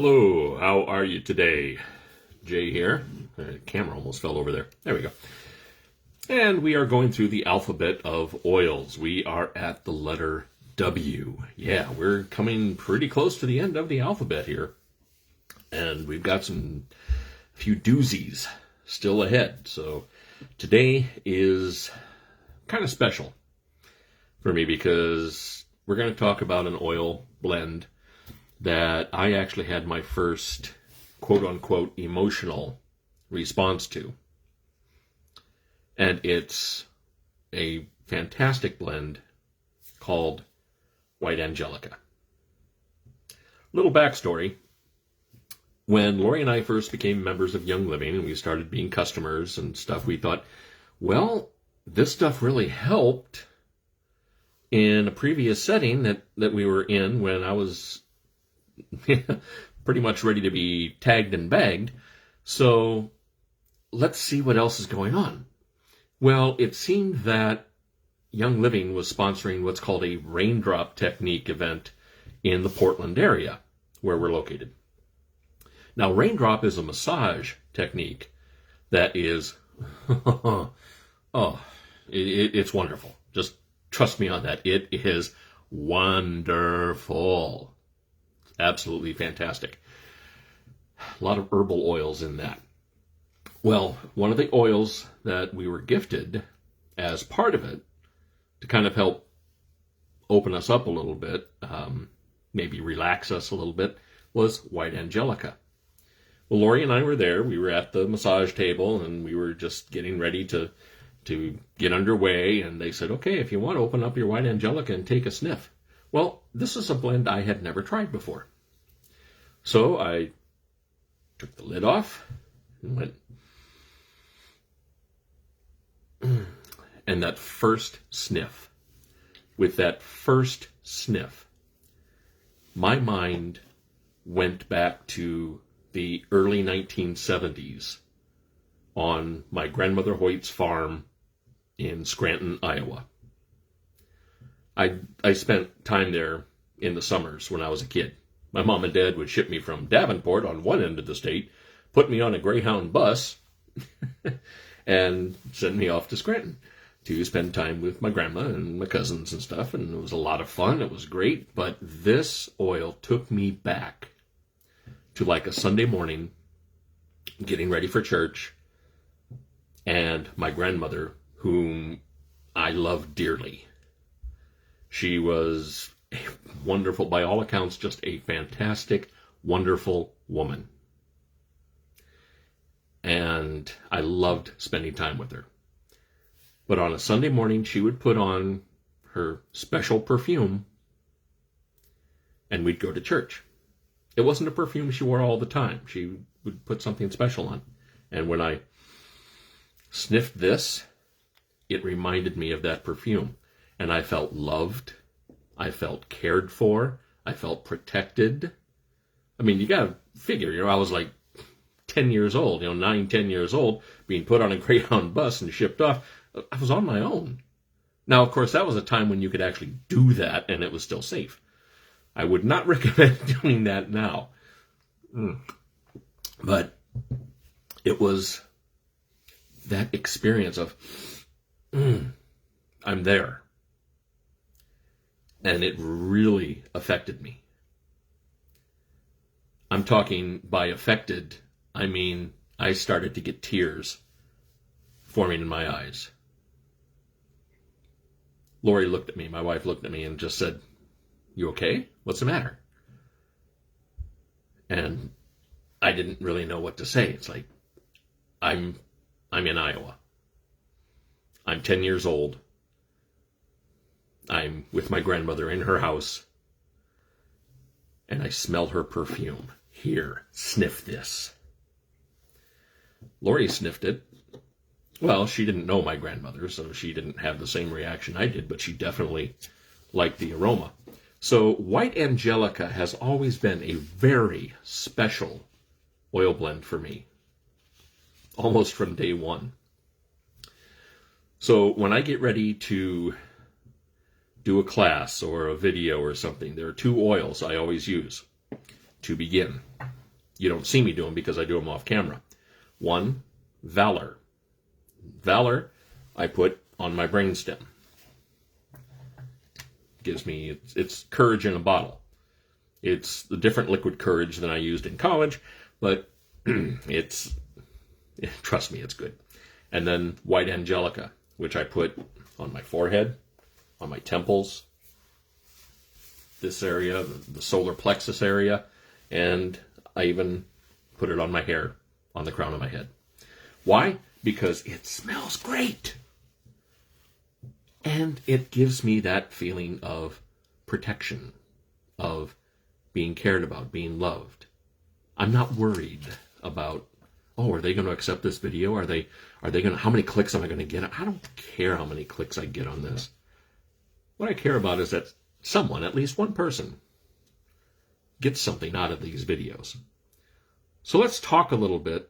Hello, how are you today? Jay here. The camera almost fell over there. There we go. And we are going through the alphabet of oils. We are at the letter W. Yeah, we're coming pretty close to the end of the alphabet here. And we've got a few doozies still ahead. So today is kind of special for me because we're going to talk about an oil blend that I actually had my first quote-unquote emotional response to. And it's a fantastic blend called White Angelica. Little backstory. When Lori and I first became members of Young Living and we started being customers and stuff, we thought, well, this stuff really helped in a previous setting that we were in when I was pretty much ready to be tagged and bagged. So let's see what else is going on. Well, it seemed that Young Living was sponsoring what's called a raindrop technique event in the Portland area where we're located. Now, raindrop is a massage technique that is, it's wonderful. Just trust me on that. It is wonderful. Absolutely fantastic. A lot of herbal oils in that. Well, one of the oils that we were gifted as part of it to kind of help open us up a little bit, maybe relax us a little bit, was White Angelica. Well, Lori and I were there. We were at the massage table and we were just getting ready to get underway. And they said, okay, if you want to open up your White Angelica and take a sniff. Well, this is a blend I had never tried before. So I took the lid off and went, and that first sniff, with that first sniff, my mind went back to the early 1970s on my grandmother Hoyt's farm in Scranton, Iowa. I spent time there in the summers when I was a kid. My mom and dad would ship me from Davenport on one end of the state, put me on a Greyhound bus, and send me off to Scranton to spend time with my grandma and my cousins and stuff. And it was a lot of fun. It was great. But this oil took me back to like a Sunday morning, getting ready for church, and my grandmother, whom I loved dearly. She was wonderful, by all accounts, just a fantastic, wonderful woman. And I loved spending time with her. But on a Sunday morning, she would put on her special perfume, and we'd go to church. It wasn't a perfume she wore all the time. She would put something special on. And when I sniffed this, it reminded me of that perfume. And I felt loved. I felt cared for. I felt protected. I mean, you got to figure, I was like 10 years old, 9, 10 years old, being put on a Greyhound bus and shipped off. I was on my own. Now, of course, that was a time when you could actually do that and it was still safe. I would not recommend doing that now. But it was that experience of, I'm there. And it really affected me. I'm talking by affected, I mean, I started to get tears forming in my eyes. Lori looked at me, my wife looked at me and just said, "You okay? What's the matter?" And I didn't really know what to say. It's like, I'm in Iowa. I'm 10 years old. I'm with my grandmother in her house, and I smell her perfume. Here, sniff this. Lori sniffed it. Well, she didn't know my grandmother, so she didn't have the same reaction I did, but she definitely liked the aroma. So White Angelica has always been a very special oil blend for me, almost from day one. So when I get ready to do a class or a video or something, there are two oils I always use to begin. you don't see me do them because I do them off camera. One, Valor. Valor, I put on my brainstem. Gives me, it's courage in a bottle. It's the different liquid courage than I used in college, but trust me, it's good. And then White Angelica, which I put on my forehead, on my temples, this area, the solar plexus area, and I even put it on my hair, on the crown of my head. Why? Because it smells great. And it gives me that feeling of protection, of being cared about, being loved. I'm not worried about, oh, are they going to accept this video? Are they going to, how many clicks am I going to get? I don't care how many clicks I get on this. What I care about is that someone, at least one person, gets something out of these videos. So let's talk a little bit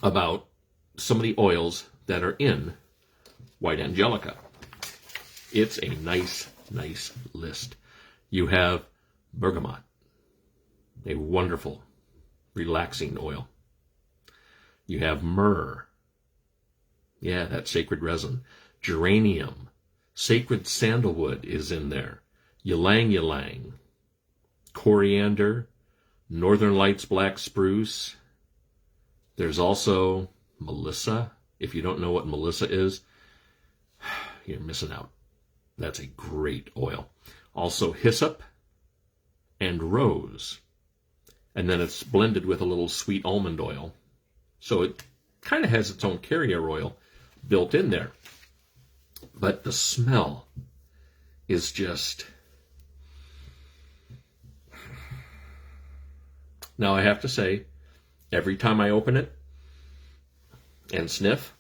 about some of the oils that are in White Angelica. It's a nice list. You have bergamot, a wonderful, relaxing oil. You have myrrh, yeah, that sacred resin. Geranium, sacred sandalwood is in there. Ylang ylang, coriander, Northern Lights black spruce. There's also Melissa. If you don't know what Melissa is, you're missing out. That's a great oil. Also hyssop and rose. And then it's blended with a little sweet almond oil. So it kind of has its own carrier oil built in there. But the smell is just... Now I have to say, every time I open it and sniff,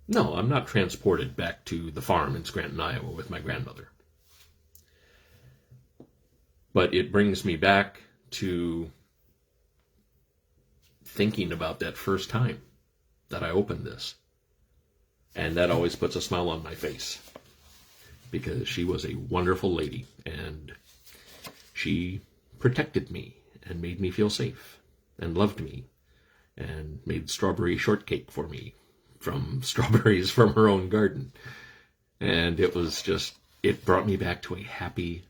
no, I'm not transported back to the farm in Scranton, Iowa with my grandmother. But it brings me back to thinking about that first time that I opened this. And that always puts a smile on my face, because she was a wonderful lady, and she protected me and made me feel safe and loved me and made strawberry shortcake for me from strawberries from her own garden. And it was just, it brought me back to a happy,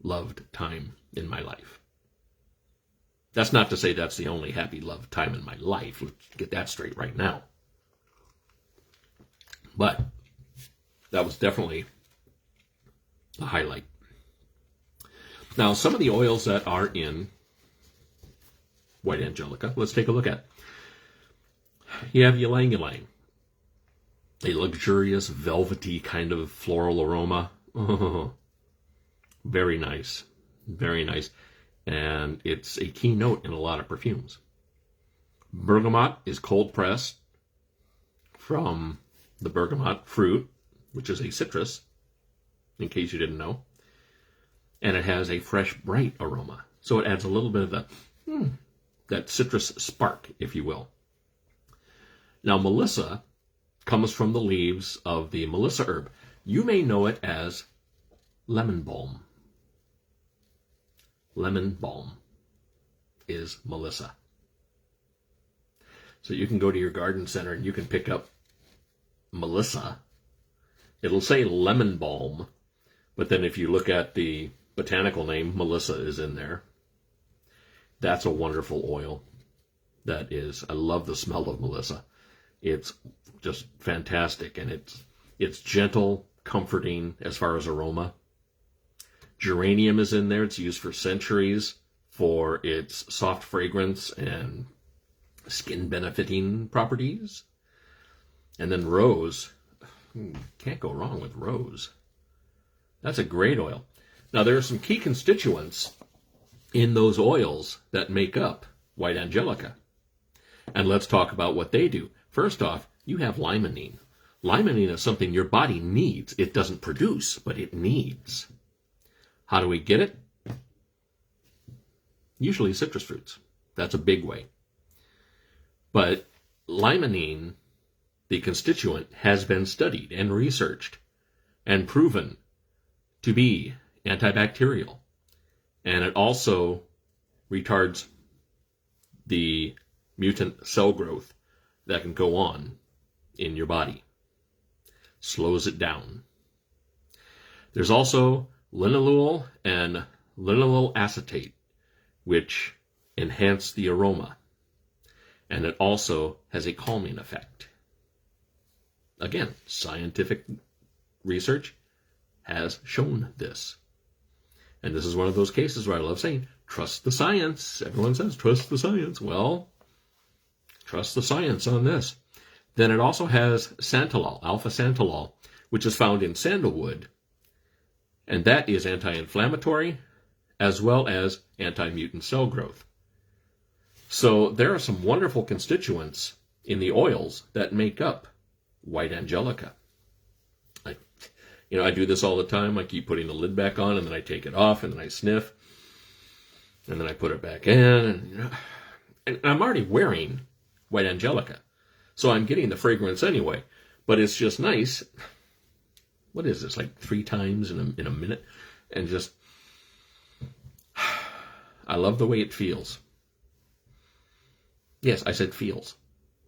loved time in my life. That's not to say that's the only happy, loved time in my life. Let's get that straight right now. But that was definitely a highlight. Now, some of the oils that are in White Angelica, let's take a look at. You have ylang ylang, a luxurious, velvety kind of floral aroma. Oh, very nice, very nice. And it's a keynote in a lot of perfumes. Bergamot is cold pressed from the bergamot fruit, which is a citrus, in case you didn't know. And it has a fresh, bright aroma. So it adds a little bit of that citrus spark, if you will. Now, Melissa comes from the leaves of the Melissa herb. You may know it as lemon balm. Lemon balm is Melissa. So you can go to your garden center and you can pick up Melissa. It'll say lemon balm, but then if you look at the botanical name, Melissa is in there. That's a wonderful oil. That is, I love the smell of Melissa. It's just fantastic, and it's gentle, comforting as far as aroma. Geranium is in there. It's used for centuries for its soft fragrance and skin benefiting properties. And then rose. Can't go wrong with rose. That's a great oil. Now, there are some key constituents in those oils that make up White Angelica. And let's talk about what they do. First off, you have limonene. Limonene is something your body needs. It doesn't produce, but it needs. How do we get it? Usually citrus fruits. That's a big way. But limonene, the constituent, has been studied and researched and proven to be antibacterial. And it also retards the mutant cell growth that can go on in your body. Slows it down. There's also linalool and linalool acetate, which enhance the aroma. And it also has a calming effect. Again, scientific research has shown this. And this is one of those cases where I love saying, trust the science. Everyone says, trust the science. Well, trust the science on this. Then it also has santalol, alpha-santalol, which is found in sandalwood. And that is anti-inflammatory as well as anti-mutant cell growth. So there are some wonderful constituents in the oils that make up white Angelica. I do this all the time. I keep putting the lid back on, and then I take it off, and then I sniff, and then I put it back in, and I'm already wearing white Angelica, so I'm getting the fragrance anyway. But it's just nice. What is this, like 3 times in a minute? And just, I love the way it feels. Yes, I said feels,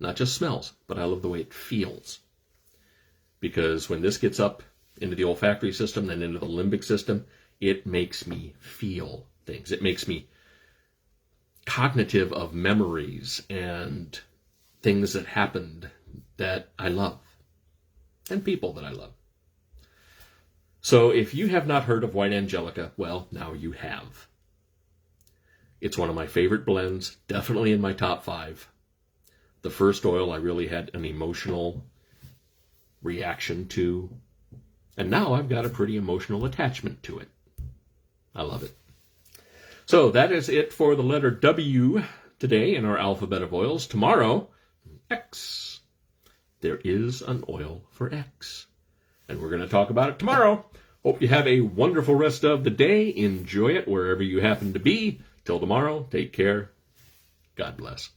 not just smells, but I love the way it feels. Because when this gets up into the olfactory system and into the limbic system, it makes me feel things. It makes me cognitive of memories and things that happened that I love and people that I love. So if you have not heard of white Angelica, well, now you have. It's one of my favorite blends, definitely in my top 5. The first oil I really had an emotional reaction to, and now I've got a pretty emotional attachment to it. I love it. So that is it for the letter W today in our alphabet of oils. Tomorrow, X. There is an oil for X. And we're going to talk about it tomorrow. Hope you have a wonderful rest of the day. Enjoy it wherever you happen to be. Till tomorrow, take care. God bless.